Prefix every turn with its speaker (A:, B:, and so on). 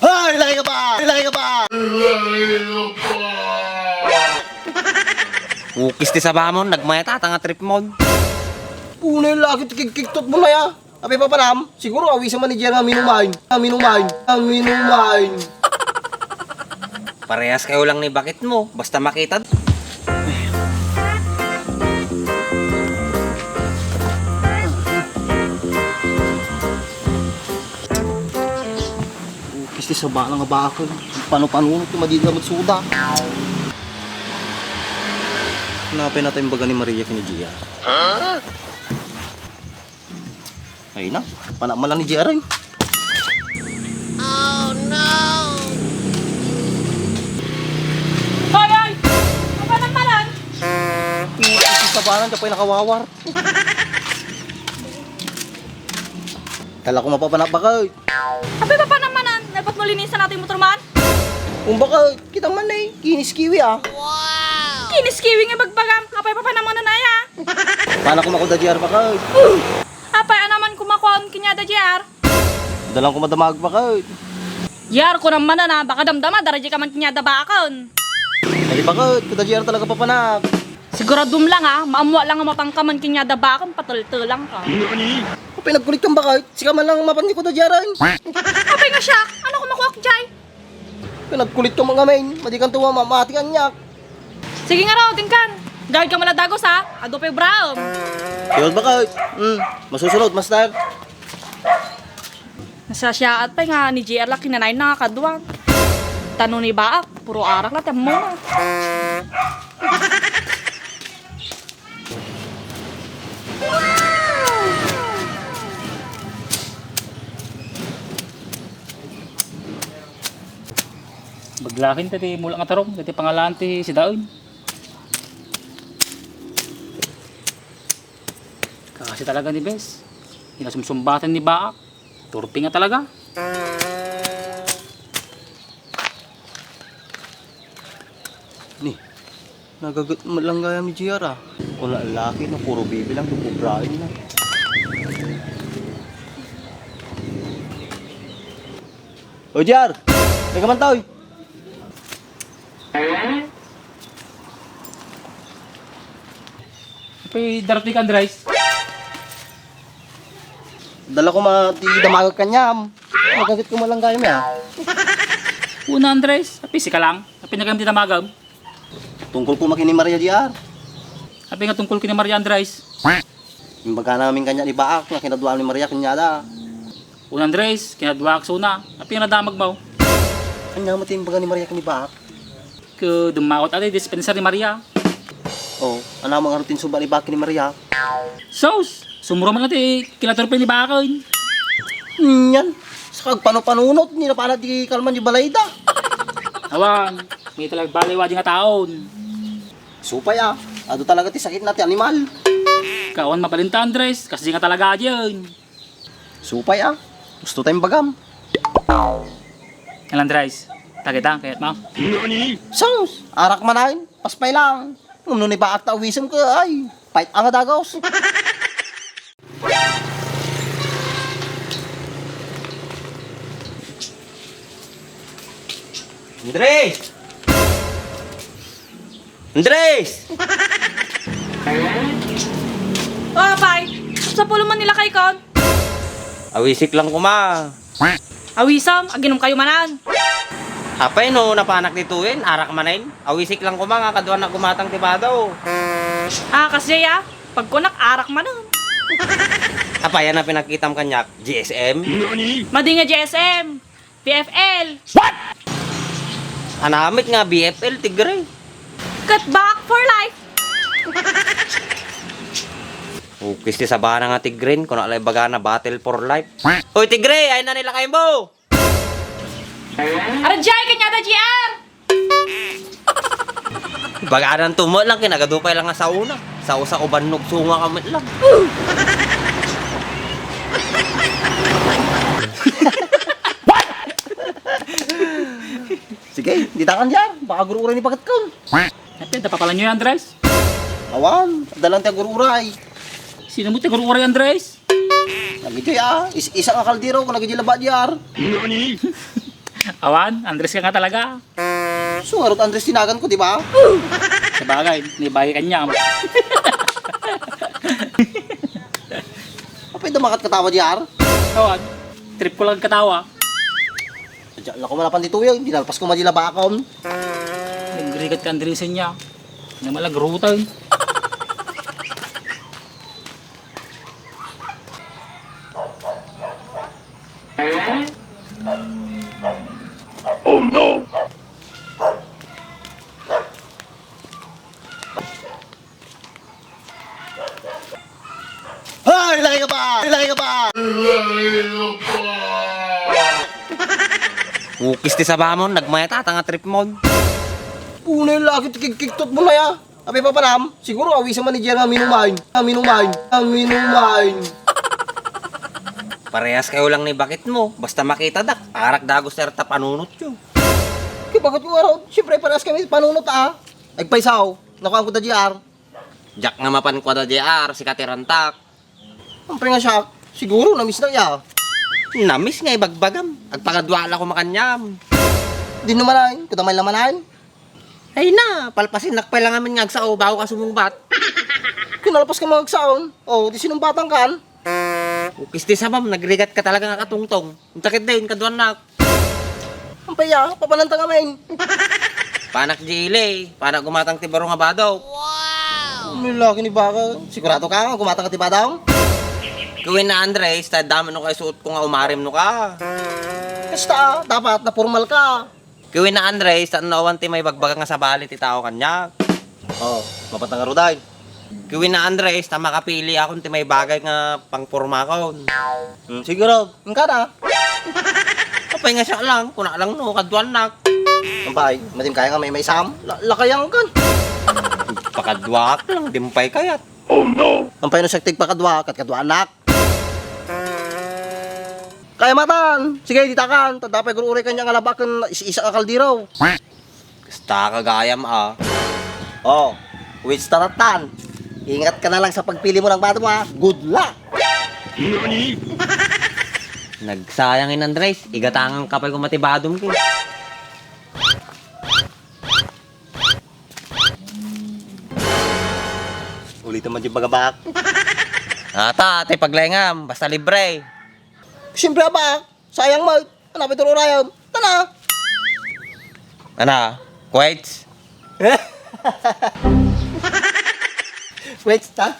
A: Hoy! Laki ka pa! Laki ka pa!
B: Ukis ti sa bamon, nagmayata nga trip mo.
A: Una yung laki kikiktot mo na ya. Api pa panam, siguro awisa man ni Jer nga minumain. Minumain.
B: Parehas kayo lang ni bakit mo, basta makita.
A: Kisti sa bala nga bakal. Paano ito madida magsuda. Hanapin natin yung baga ni Maria kini Gia. Ay na, panama lang ni Gia rin.
C: Oh no!
D: Hoy! Apa nang malan?
A: Kisti sa bala, siya pa yung nakawawar. Kala ko mapapanap bakal.
D: Abi pa namanan? Dapat mo linisan natin yung motor man?
A: Kung baka kita man na kinis kiwi ah.
D: Kinis kiwing nga bagbagam. Apay pa namanan na ya.
A: Paano ko makuda Gia bakal?
D: Apay naman kumakuan kinyada JR.
A: Dalang ko madamag bakal.
D: JR ko naman na baka damdama daraji ka man kinyada bakon.
A: Ay bakal, kuda Gia talaga papanap.
D: Siguradum lang maamwa lang ang mapangkaman kinyada bakon patultul lang ka.
A: Pinagkulit kang bakal, sika man lang mapansin ko da Gia rin.
D: Apay nga siya. Ano kumakuha jay?
A: Pinagkulit kang mga main, madi kang tuwa mamati kang nyak.
D: Sige nga raw, tingkan. Gawin ka maladagos Ado pa brown.
A: Yun bakal, masusunod, master.
D: Nasa siya at pa nga ni JR lang kinanay na kadwang. Tanong ni Baak, puro arak na temo na.
E: Baglakin tadi mula nga tarong, tadi pangalan ti si Daon. Kasi talaga ni Bes. Inasumsumbatan ni Baak. Turpi nga talaga.
A: Nih, nagagat mo lang gaya ni JR ah. Kung lalaki na puro baby lang, dupubrain na. O JR, may kamantaw eh.
E: Tapi darating ka Andres.
A: Dala ko damagag kanyam. Nagagat ko mo lang gaya niya.
E: Una Andres, tapi si ka lang. Tapi nagamit na magam.
A: Tungkol po makini Maria JR.
E: Tapi nga tungkol kini Maria Andres.
A: Yung baga namin kanya ni Baak, na kinaduan ni Maria kanyada.
E: Una Andres, kinadwa ka suna. Tapi nga nadamag mo.
A: Kanya mo yung baga ni Maria kani Baak.
E: Ke dumakot ati dispenser ni Maria.
A: Oh, ano mga rutin suba ni Baak ni Maria?
E: Sos, sumuro man natin kinaturpi ni Bakon.
A: Yan. Sa kagpano-panunot, hindi na pala di kalman di balayda.
E: Awan, may talag baliwa di nga taon.
A: Supay ah. Ado talaga ti sakit natin animal.
E: Kawan mapalinta Andres, kasi di nga talaga dyan.
A: Supay ah. Gusto tayong bagam.
E: Yan Andres, takita, kaya't mo.
A: Sos, arak manahin. Paspay lang. Nung ni Baak ta uwisem ka ay. Fight ang adagaws.
B: Andres! Andres!
D: Oh, apay. Sa pulo man nila kay kon.
B: Awisik lang kuma.
D: Awisam, aginom kayo manan.
B: Apay no, napanak dituin, arak manain. Awisik lang kuma nga kadwan na kumatang tibadaw.
D: Kasi pag kunak arak manan.
B: Apay yan na pinakitam kanyak, GSM.
D: Madi nga GSM, PFL,
B: Anamit nga BFL, tigre.
D: cut back for life.
B: Ukis ti sabana nga tigrin, kung alay baga na battle for life. Uy tigre, ay na nila kayo mo!
D: Arajay, kanyada GR.
B: Baga ng tumo lang, kinagadupay lang nga sa una. Sa usa uban nugsunga kamit lang.
A: Sige, di takan dyan. Baka guru-uray ni pakat ko.
E: Tapi dapat nyo yan Andres.
A: Awan, dalang tayo guru-uray.
E: Sino mo tiguro Andres?
A: Nagijay isang akaldiro kung nagijay laba diyar.
E: Awan, Andres ka nga talaga.
A: Suharot Andres tinagan ko, di ba?
E: Sa bagay, nibagi kanya.
A: Apay damakat katawa diyar.
E: Awan, trip ko lang katawa.
A: Diyan lang ko malapan dito yun, dinalpas ko madila ba akong.
E: Nagrigat ka Andresin niya. Na malagrutan.
A: Hay, laki ka pa! Laki ka pa!
B: Ukis ti sa bamon, nagmayata nga trip mo.
A: Unay laki kiktot mo na ya. Apay papanam, siguro awi sa manager nga minumain. Minumain.
B: Parehas kayo lang ni bakit mo. Basta makita dak, arak dagos serta panunot yun.
A: Kaya bakit mo araw? Siyempre parehas kami panunot Nagpaisaw, nakuha ko da GR.
B: Jack nga mapan kwa da JR, si Katirantak.
A: Ampre nga siya, siguro namiss na ya.
B: Namis nga ibagbagam. Agpagadwala ko makanyam.
A: Di naman ay, kutamay laman ay.
B: Ay na, palpasin nakpay lang amin nga sa bago ka sumumbat.
A: Kinalpas ka magsaon. Di sinumbatan kan.
B: Ukis ti sa bam, nagrigat ka talaga nga katungtong. Untakit din, kaduan nak.
A: Ampay papanantang amin.
B: Panak jile, panak gumatang ti baro nga badaw.
A: May laki ni Baka. Sigurado ka nga, kumatang ka tiba daw.
B: Gawin na Andres, ta dami no kay suot ko nga umarim no ka.
A: Basta, dapat na formal ka.
B: Gawin na Andres, ta nawan ti may bagbaga nga sa balit ti tao kanya.
A: Mapatang nga roday.
B: Gawin na Andres, ta makapili akong ti may bagay nga pangporma ko.
A: Siguro, ka na.
B: Kapay nga siya lang, kuna lang no, kaduan nak.
A: Ampay, matim kaya nga may sam. Lakayang kan.
B: Pakadwak lang, dimpay kayat.
A: Ampay no siya tigpakadwa, kadwa anak. Kaya matan, sige ditakan, tadapay gururay kanya nga labakan isa ka kaldiraw.
B: Basta kagayam
A: Which taratan. Ingat ka na lang sa pagpili mo ng bato mo Good luck!
B: Nagsayangin Andres, igatangang kapay ko matibadong ki.
A: Ulit naman yung bagabak.
B: Ata, ate paglengam, basta libre.
A: Siyempre ba, sayang mo. Hanapin turo rayon. Tana!
B: Ana, quaits?
A: Wait, ta?